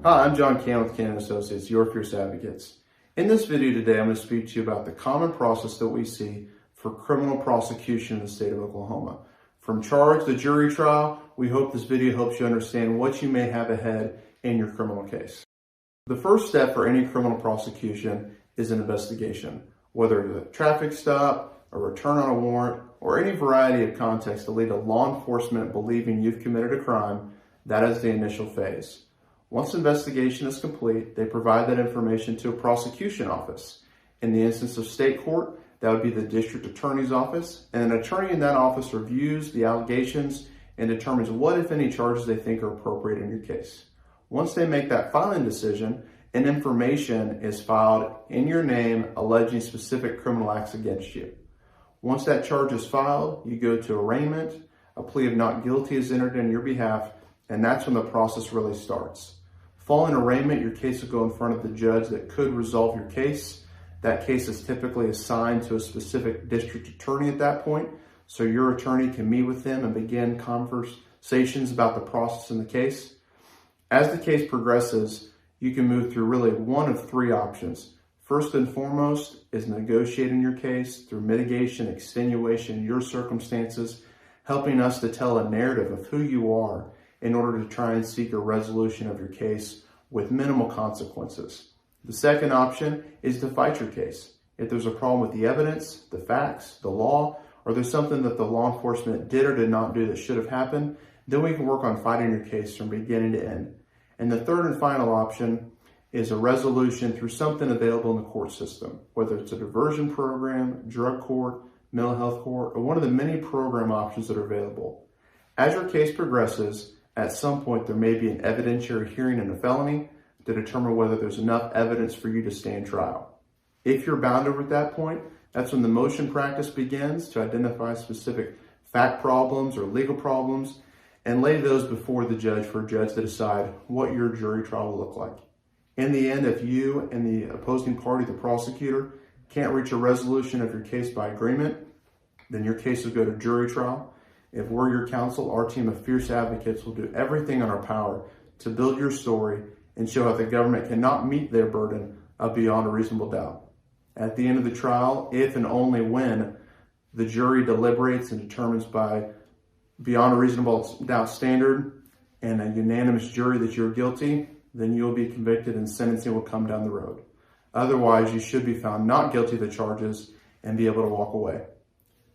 Hi, I'm John Can with Can & Associates, your fierce advocates. In this video today, I'm going to speak to you about the common process that we see for criminal prosecution in the state of Oklahoma. From charge to jury trial, we hope this video helps you understand what you may have ahead in your criminal case. The first step for any criminal prosecution is an investigation, whether it's a traffic stop, a return on a warrant, or any variety of contexts that lead to law enforcement believing you've committed a crime. That is the initial phase. Once the investigation is complete, they provide that information to a prosecution office. In the instance of state court, that would be the district attorney's office, and an attorney in that office reviews the allegations and determines what, if any, charges they think are appropriate in your case. Once they make that filing decision, an information is filed in your name alleging specific criminal acts against you. Once that charge is filed, you go to arraignment, a plea of not guilty is entered in your behalf, and that's when the process really starts. Following arraignment, your case will go in front of the judge that could resolve your case. That case is typically assigned to a specific district attorney at that point, so your attorney can meet with them and begin conversations about the process in the case. As the case progresses, you can move through really one of three options. First and foremost is negotiating your case through mitigation, extenuation, your circumstances, helping us to tell a narrative of who you are in order to try and seek a resolution of your case with minimal consequences. The second option is to fight your case. If there's a problem with the evidence, the facts, the law, or there's something that the law enforcement did or did not do that should have happened, then we can work on fighting your case from beginning to end. And the third and final option is a resolution through something available in the court system, whether it's a diversion program, drug court, mental health court, or one of the many program options that are available. As your case progresses, at some point there may be an evidentiary hearing in a felony to determine whether there's enough evidence for you to stand trial. If you're bound over at that point, that's when the motion practice begins to identify specific fact problems or legal problems and lay those before the judge for a judge to decide what your jury trial will look like. In the end, if you and the opposing party, the prosecutor, can't reach a resolution of your case by agreement, then your case will go to jury trial. If we're your counsel, our team of fierce advocates will do everything in our power to build your story and show how the government cannot meet their burden of beyond a reasonable doubt. At the end of the trial, if and only when the jury deliberates and determines by beyond a reasonable doubt standard and a unanimous jury that you're guilty, then you'll be convicted and sentencing will come down the road. Otherwise, you should be found not guilty of the charges and be able to walk away.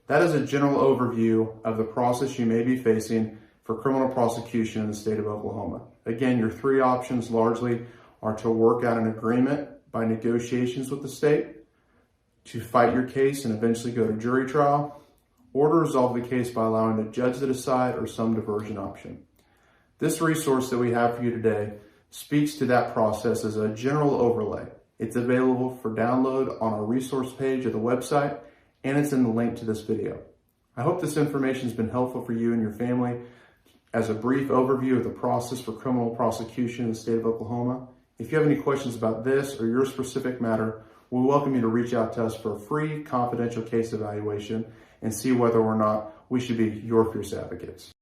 That is a general overview of the process you may be facing for criminal prosecution in the state of Oklahoma. Again, your three options largely are to work out an agreement by negotiations with the state, to fight your case and eventually go to jury trial, or to resolve the case by allowing the judge to decide or some diversion option. This resource that we have for you today speaks to that process as a general overlay. It's available for download on our resource page of the website, and it's in the link to this video. I hope this information has been helpful for you and your family as a brief overview of the process for criminal prosecution in the state of Oklahoma. If you have any questions about this or your specific matter, we welcome you to reach out to us for a free confidential case evaluation and see whether or not we should be your fierce advocates.